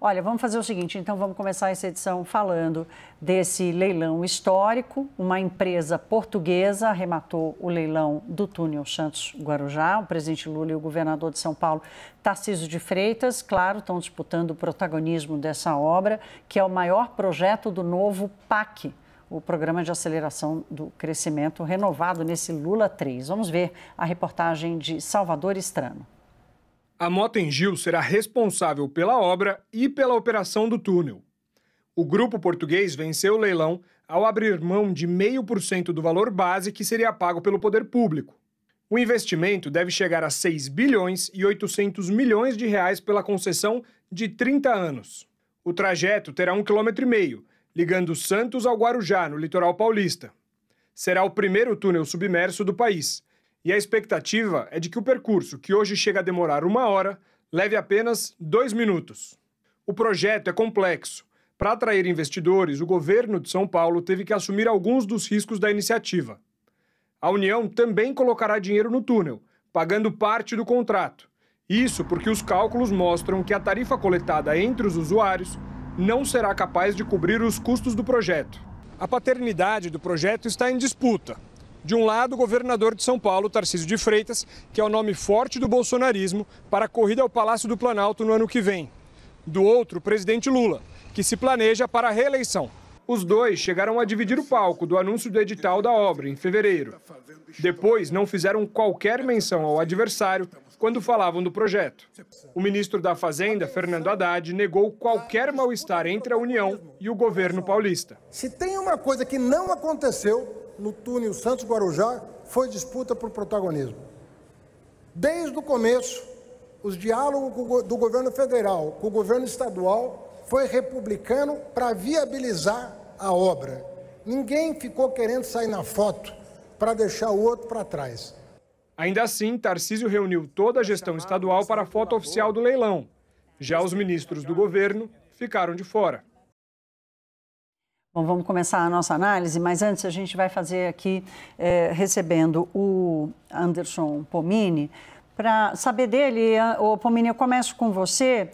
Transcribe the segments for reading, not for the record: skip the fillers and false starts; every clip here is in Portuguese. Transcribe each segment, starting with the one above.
Olha, vamos fazer o seguinte, então vamos começar essa edição falando desse leilão histórico. Uma empresa portuguesa arrematou o leilão do túnel Santos-Guarujá. O presidente Lula e o governador de São Paulo, Tarcísio de Freitas, claro, estão disputando o protagonismo dessa obra, que é o maior projeto do novo PAC, o Programa de Aceleração do Crescimento, renovado nesse Lula 3. Vamos ver a reportagem de Salvador Strano. A Mota-Engil será responsável pela obra e pela operação do túnel. O grupo português venceu o leilão ao abrir mão de 0,5% do valor base que seria pago pelo poder público. O investimento deve chegar a 6 bilhões e 800 milhões de reais pela concessão de 30 anos. O trajeto terá 1,5 km, ligando Santos ao Guarujá, no litoral paulista. Será o primeiro túnel submerso do país. E a expectativa é de que o percurso, que hoje chega a demorar 1 hora, leve apenas 2 minutos. O projeto é complexo. Para atrair investidores, o governo de São Paulo teve que assumir alguns dos riscos da iniciativa. A União também colocará dinheiro no túnel, pagando parte do contrato. Isso porque os cálculos mostram que a tarifa coletada entre os usuários não será capaz de cobrir os custos do projeto. A paternidade do projeto está em disputa. De um lado, o governador de São Paulo, Tarcísio de Freitas, que é o nome forte do bolsonarismo para a corrida ao Palácio do Planalto no ano que vem. Do outro, o presidente Lula, que se planeja para a reeleição. Os dois chegaram a dividir o palco do anúncio do edital da obra, em fevereiro. Depois, não fizeram qualquer menção ao adversário quando falavam do projeto. O ministro da Fazenda, Fernando Haddad, negou qualquer mal-estar entre a União e o governo paulista. Se tem uma coisa que não aconteceu no túnel Santos-Guarujá, foi disputa por protagonismo. Desde o começo, os diálogos do governo federal com o governo estadual foi republicano para viabilizar a obra. Ninguém ficou querendo sair na foto para deixar o outro para trás. Ainda assim, Tarcísio reuniu toda a gestão estadual para a foto oficial do leilão. Já os ministros do governo ficaram de fora. Bom, vamos começar a nossa análise, mas antes a gente vai fazer aqui, recebendo o Anderson Pomini, para saber dele. Ô, Pomini, eu começo com você.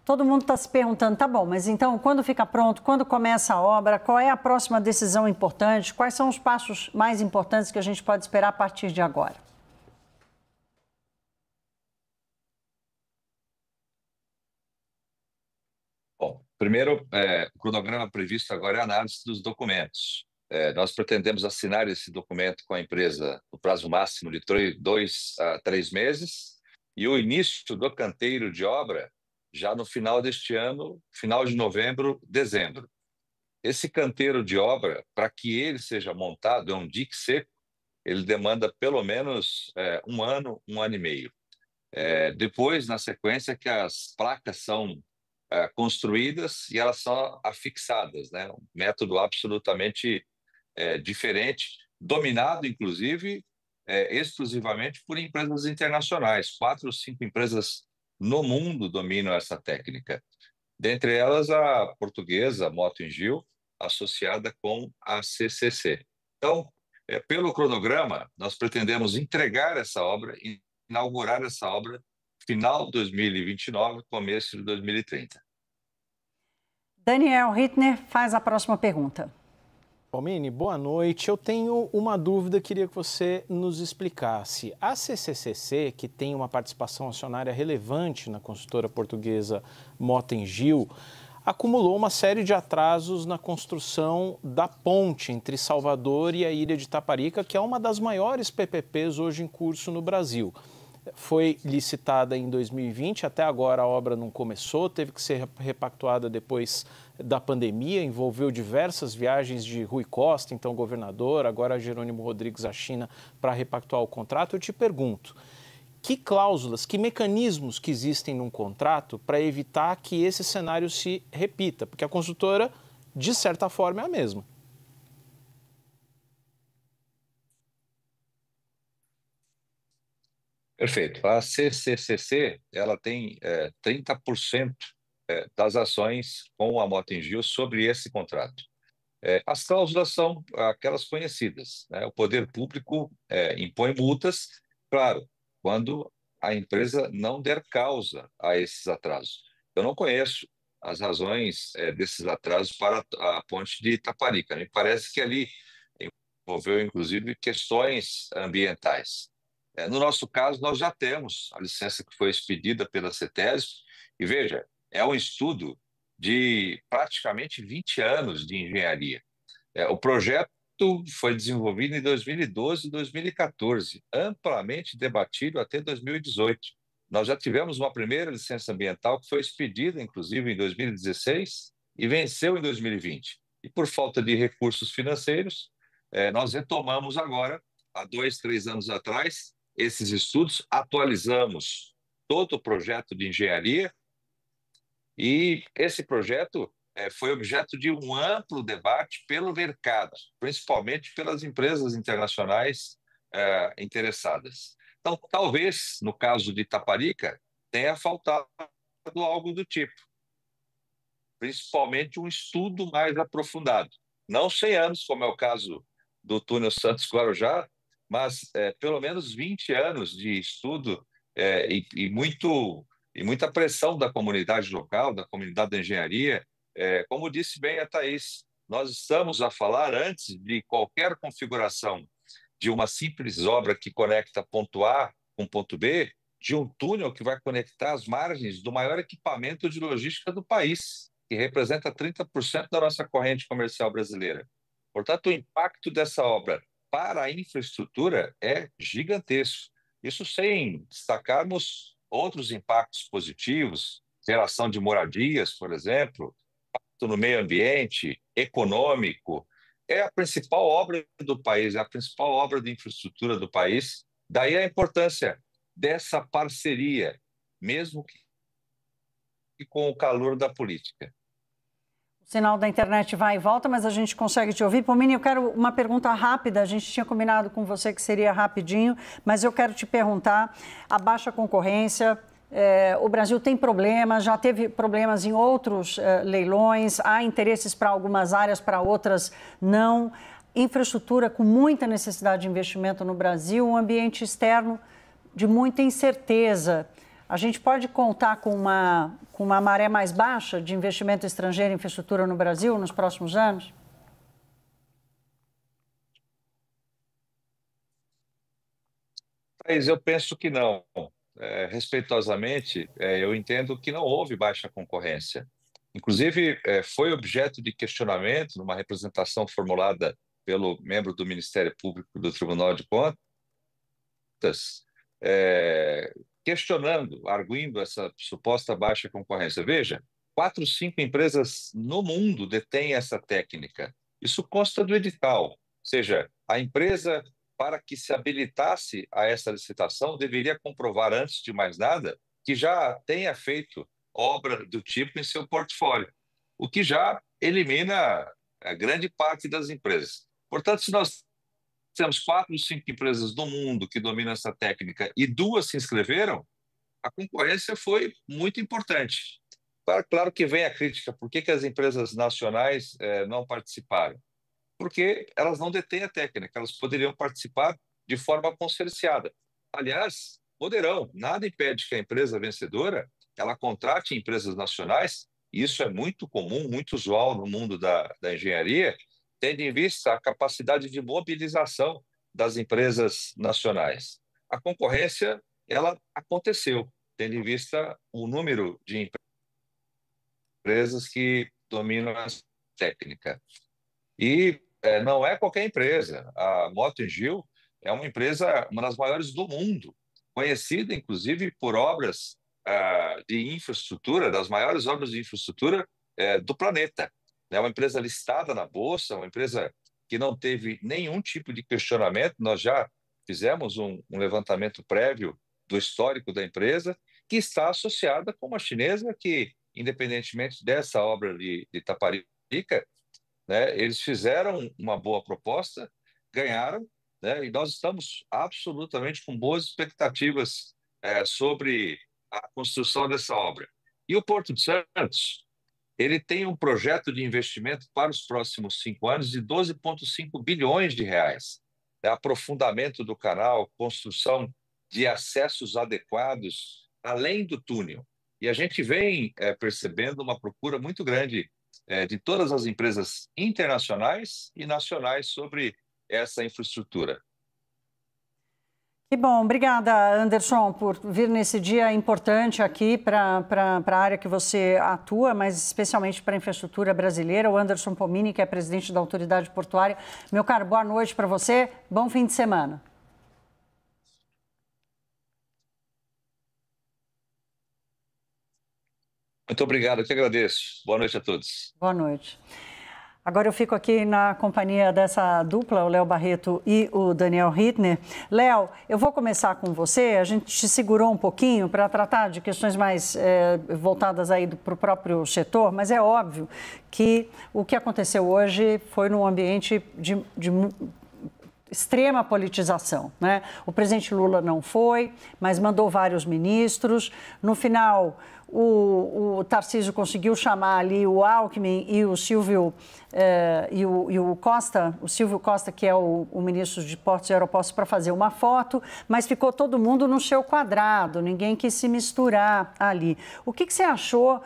Todo mundo está se perguntando, tá bom, mas então quando fica pronto, quando começa a obra, qual é a próxima decisão importante, quais são os passos mais importantes que a gente pode esperar a partir de agora? Bom, primeiro, o cronograma previsto agora é a análise dos documentos. Nós pretendemos assinar esse documento com a empresa no prazo máximo de 2 a 3 meses e o início do canteiro de obra já no final deste ano, final de novembro, dezembro. Esse canteiro de obra, para que ele seja montado, é um dique seco, ele demanda pelo menos 1 ano, 1 ano e meio. Depois, na sequência, que as placas são construídas e elas são afixadas, né? Um método absolutamente diferente, dominado, inclusive, exclusivamente por empresas internacionais. 4 ou 5 empresas no mundo dominam essa técnica. Dentre elas, a portuguesa Mota-Engil, associada com a CCC. Então, pelo cronograma, nós pretendemos entregar essa obra, inaugurar essa obra final de 2029, começo de 2030. Daniel Rittner faz a próxima pergunta. Pomini, boa noite. Eu tenho uma dúvida, queria que você nos explicasse. A CCCC, que tem uma participação acionária relevante na consultora portuguesa Mota-Engil, acumulou uma série de atrasos na construção da ponte entre Salvador e a ilha de Taparica, que é uma das maiores PPPs hoje em curso no Brasil. Foi licitada em 2020, até agora a obra não começou, teve que ser repactuada depois da pandemia, envolveu diversas viagens de Rui Costa, então governador, agora Jerônimo Rodrigues à China para repactuar o contrato. Eu te pergunto, que cláusulas, que mecanismos que existem num contrato para evitar que esse cenário se repita? Porque a consultora, de certa forma, é a mesma. Perfeito. A CCCC, ela tem 30% das ações com a Mota-Engil sobre esse contrato. As cláusulas são aquelas conhecidas, né? O poder público impõe multas, claro, quando a empresa não der causa a esses atrasos. Eu não conheço as razões desses atrasos para a ponte de Itaparica. Me parece que ali envolveu, inclusive, questões ambientais. No nosso caso, nós já temos a licença que foi expedida pela CETESB, e veja, é um estudo de praticamente 20 anos de engenharia. O projeto foi desenvolvido em 2012 e 2014, amplamente debatido até 2018. Nós já tivemos uma primeira licença ambiental que foi expedida, inclusive, em 2016 e venceu em 2020. E por falta de recursos financeiros, nós retomamos agora, há 2, 3 anos atrás, esses estudos, atualizamos todo o projeto de engenharia e esse projeto foi objeto de um amplo debate pelo mercado, principalmente pelas empresas internacionais interessadas. Então, talvez, no caso de Itaparica, tenha faltado algo do tipo, principalmente um estudo mais aprofundado. Não 100 anos, como é o caso do túnel Santos-Guarujá, mas pelo menos 20 anos de estudo e muita pressão da comunidade local, da comunidade da engenharia. Como disse bem a Thaís, nós estamos a falar, antes de qualquer configuração de uma simples obra que conecta ponto A com ponto B, de um túnel que vai conectar as margens do maior equipamento de logística do país, que representa 30% da nossa corrente comercial brasileira. Portanto, o impacto dessa obra para a infraestrutura é gigantesco. Isso sem destacarmos outros impactos positivos, geração de moradias, por exemplo, impacto no meio ambiente, econômico. É a principal obra do país, é a principal obra de infraestrutura do país. Daí a importância dessa parceria, mesmo que com o calor da política. O sinal da internet vai e volta, mas a gente consegue te ouvir. Pomini, eu quero uma pergunta rápida. A gente tinha combinado com você que seria rapidinho, mas eu quero te perguntar: a baixa concorrência, o Brasil tem problemas, já teve problemas em outros leilões, há interesses para algumas áreas, para outras não. Infraestrutura com muita necessidade de investimento no Brasil, um ambiente externo de muita incerteza. A gente pode contar com uma maré mais baixa de investimento estrangeiro em infraestrutura no Brasil nos próximos anos? Mas eu penso que não. Respeitosamente, eu entendo que não houve baixa concorrência. Inclusive, foi objeto de questionamento numa representação formulada pelo membro do Ministério Público do Tribunal de Contas, questionando, arguindo essa suposta baixa concorrência. Veja, 4, 5 empresas no mundo detêm essa técnica. Isso consta do edital. Ou seja, a empresa, para que se habilitasse a essa licitação, deveria comprovar, antes de mais nada, que já tenha feito obra do tipo em seu portfólio, o que já elimina a grande parte das empresas. Portanto, se nós temos 4, 5 empresas do mundo que dominam essa técnica e 2 se inscreveram, a concorrência foi muito importante. Claro que vem a crítica: por que as empresas nacionais não participaram? Porque elas não detêm a técnica, elas poderiam participar de forma consorciada. Aliás, poderão, nada impede que a empresa vencedora ela contrate empresas nacionais, e isso é muito comum, muito usual no mundo da engenharia, tendo em vista a capacidade de mobilização das empresas nacionais. A concorrência, ela aconteceu, tendo em vista o número de empresas que dominam a técnica. E não é qualquer empresa. A Mota-Engil é uma empresa, uma das maiores do mundo, conhecida, inclusive, por obras de infraestrutura, das maiores obras de infraestrutura do planeta. É uma empresa listada na Bolsa, uma empresa que não teve nenhum tipo de questionamento. Nós já fizemos um levantamento prévio do histórico da empresa, que está associada com uma chinesa que, independentemente dessa obra de Itaparica, eles fizeram uma boa proposta, ganharam, e nós estamos absolutamente com boas expectativas sobre a construção dessa obra. E o Porto de Santos, ele tem um projeto de investimento para os próximos 5 anos de 12,5 bilhões de reais. Aprofundamento do canal, construção de acessos adequados, além do túnel. E a gente vem percebendo uma procura muito grande de todas as empresas internacionais e nacionais sobre essa infraestrutura. Que bom, obrigada, Anderson, por vir nesse dia importante aqui para a área que você atua, mas especialmente para a infraestrutura brasileira. O Anderson Pomini, que é presidente da Autoridade Portuária. Meu caro, boa noite para você, bom fim de semana. Muito obrigado, eu que agradeço. Boa noite a todos. Boa noite. Agora eu fico aqui na companhia dessa dupla, o Léo Barreto e o Daniel Hittner. Léo, eu vou começar com você. A gente te segurou um pouquinho para tratar de questões mais voltadas aí para o próprio setor, mas é óbvio que o que aconteceu hoje foi num ambiente de extrema politização, né? O presidente Lula não foi, mas mandou vários ministros. No final, o Tarcísio conseguiu chamar ali o Alckmin e o Silvio o Costa, o Silvio Costa, que é o ministro de Portos e Aeroportos, para fazer uma foto, mas ficou todo mundo no seu quadrado, ninguém quis se misturar ali. O que você achou,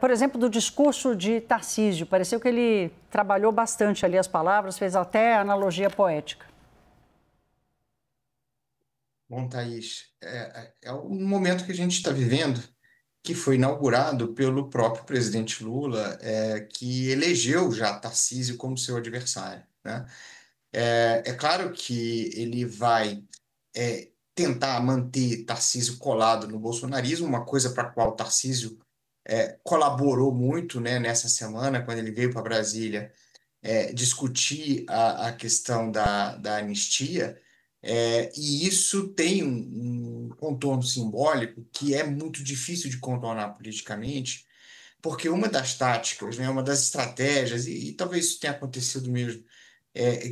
por exemplo, do discurso de Tarcísio? Pareceu que ele trabalhou bastante ali as palavras, fez até analogia poética. Bom, Thaís, é um momento que a gente está vivendo, que foi inaugurado pelo próprio presidente Lula, que elegeu já Tarcísio como seu adversário, né? É claro que ele vai tentar manter Tarcísio colado no bolsonarismo, uma coisa para a qual Tarcísio colaborou muito, né, nessa semana, quando ele veio para Brasília discutir a questão da anistia. E isso tem um contorno simbólico que é muito difícil de contornar politicamente, porque uma das táticas, né, uma das estratégias, e talvez isso tenha acontecido mesmo,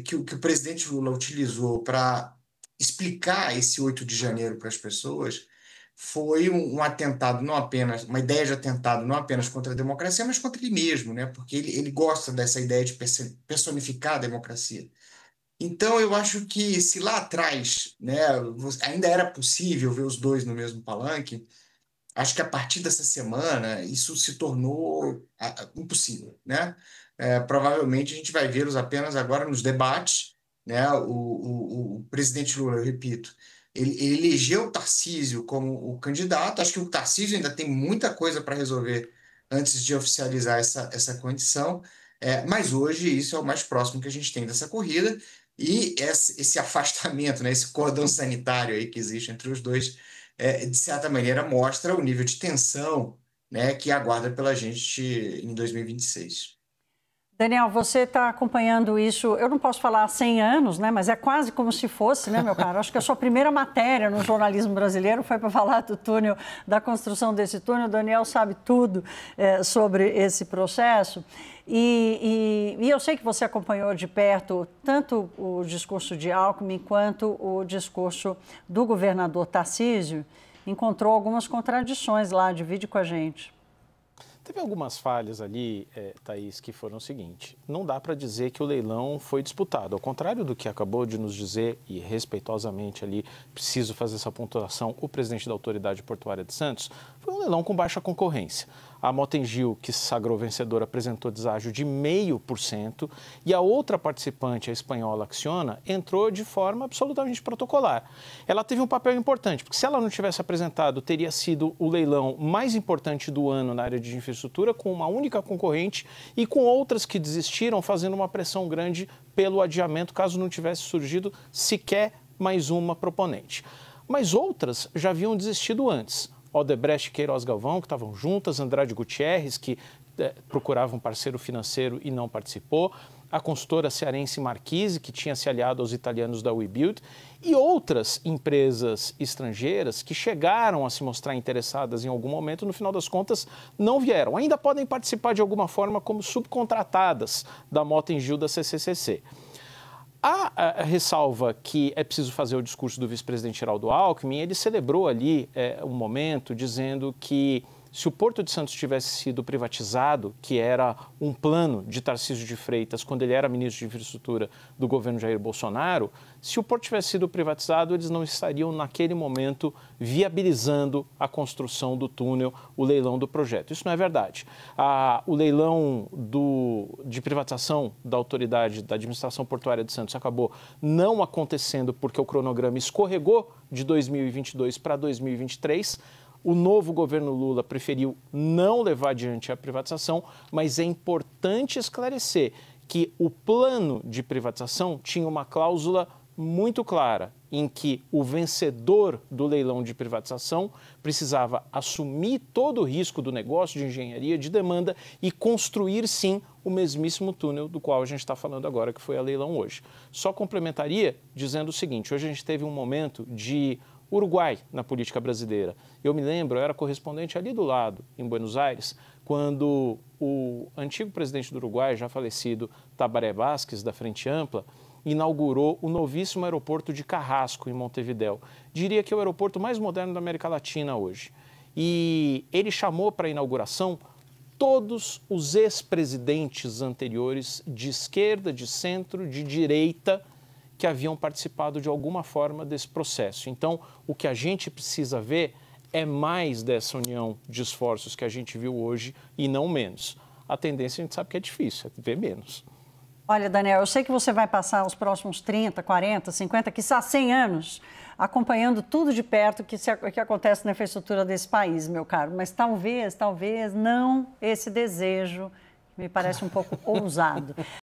que o presidente Lula utilizou para explicar esse 8 de janeiro para as pessoas foi um atentado, não apenas, uma ideia de atentado não apenas contra a democracia, mas contra ele mesmo, né, porque ele gosta dessa ideia de personificar a democracia. Então, eu acho que se lá atrás, né, ainda era possível ver os dois no mesmo palanque, acho que a partir dessa semana isso se tornou impossível, né? Provavelmente a gente vai vê-los apenas agora nos debates, né? O presidente Lula, eu repito, ele elegeu o Tarcísio como o candidato. Acho que o Tarcísio ainda tem muita coisa para resolver antes de oficializar essa condição, mas hoje isso é o mais próximo que a gente tem dessa corrida. E esse afastamento, né, esse cordão sanitário aí que existe entre os dois, de certa maneira, mostra o nível de tensão, né, que aguarda pela gente em 2026. Daniel, você está acompanhando isso, eu não posso falar há 100 anos, né, mas é quase como se fosse, né, meu caro? Acho que a sua primeira matéria no jornalismo brasileiro foi para falar do túnel, da construção desse túnel. O Daniel sabe tudo sobre esse processo. E eu sei que você acompanhou de perto tanto o discurso de Alckmin quanto o discurso do governador Tarcísio. Encontrou algumas contradições lá, divide com a gente. Teve algumas falhas ali, Thaís, que foram o seguinte: não dá para dizer que o leilão foi disputado. Ao contrário do que acabou de nos dizer, e respeitosamente ali, preciso fazer essa pontuação, o presidente da Autoridade Portuária de Santos, foi um leilão com baixa concorrência. A Mota-Engil, que se sagrou vencedora, apresentou deságio de 0,5%, e a outra participante, a espanhola Acciona, entrou de forma absolutamente protocolar. Ela teve um papel importante, porque se ela não tivesse apresentado, teria sido o leilão mais importante do ano na área de infraestrutura, com uma única concorrente e com outras que desistiram, fazendo uma pressão grande pelo adiamento, caso não tivesse surgido sequer mais uma proponente. Mas outras já haviam desistido antes. Odebrecht e Queiroz Galvão, que estavam juntas, Andrade Gutierrez, que procurava um parceiro financeiro e não participou, a consultora cearense Marquise, que tinha se aliado aos italianos da WeBuild, e outras empresas estrangeiras que chegaram a se mostrar interessadas em algum momento, no final das contas, não vieram. Ainda podem participar de alguma forma como subcontratadas da Mota-Engil da CCCC. A ressalva que é preciso fazer o discurso do vice-presidente Geraldo Alckmin. Ele celebrou ali um momento dizendo que Se o Porto de Santos tivesse sido privatizado, que era um plano de Tarcísio de Freitas quando ele era ministro de Infraestrutura do governo Jair Bolsonaro, se o Porto tivesse sido privatizado, eles não estariam naquele momento viabilizando a construção do túnel, o leilão do projeto. Isso não é verdade. O leilão de privatização da autoridade da administração portuária de Santos acabou não acontecendo porque o cronograma escorregou de 2022 para 2023. O novo governo Lula preferiu não levar adiante a privatização, mas é importante esclarecer que o plano de privatização tinha uma cláusula muito clara, em que o vencedor do leilão de privatização precisava assumir todo o risco do negócio, de engenharia, de demanda e construir, sim, o mesmíssimo túnel do qual a gente está falando agora, que foi a leilão hoje. Só complementaria dizendo o seguinte: hoje a gente teve um momento de Uruguai na política brasileira. Eu me lembro, eu era correspondente ali do lado, em Buenos Aires, quando o antigo presidente do Uruguai, já falecido, Tabaré Vázquez, da Frente Ampla, inaugurou o novíssimo aeroporto de Carrasco, em Montevidéu. Diria que é o aeroporto mais moderno da América Latina hoje. E ele chamou para a inauguração todos os ex-presidentes anteriores de esquerda, de centro, de direita, que haviam participado de alguma forma desse processo. Então, o que a gente precisa ver é mais dessa união de esforços que a gente viu hoje e não menos. A tendência a gente sabe que é difícil, é ver menos. Olha, Daniel, eu sei que você vai passar os próximos 30, 40, 50, quiçá 100 anos acompanhando tudo de perto que acontece na infraestrutura desse país, meu caro. Mas talvez não esse desejo, me parece um pouco ousado.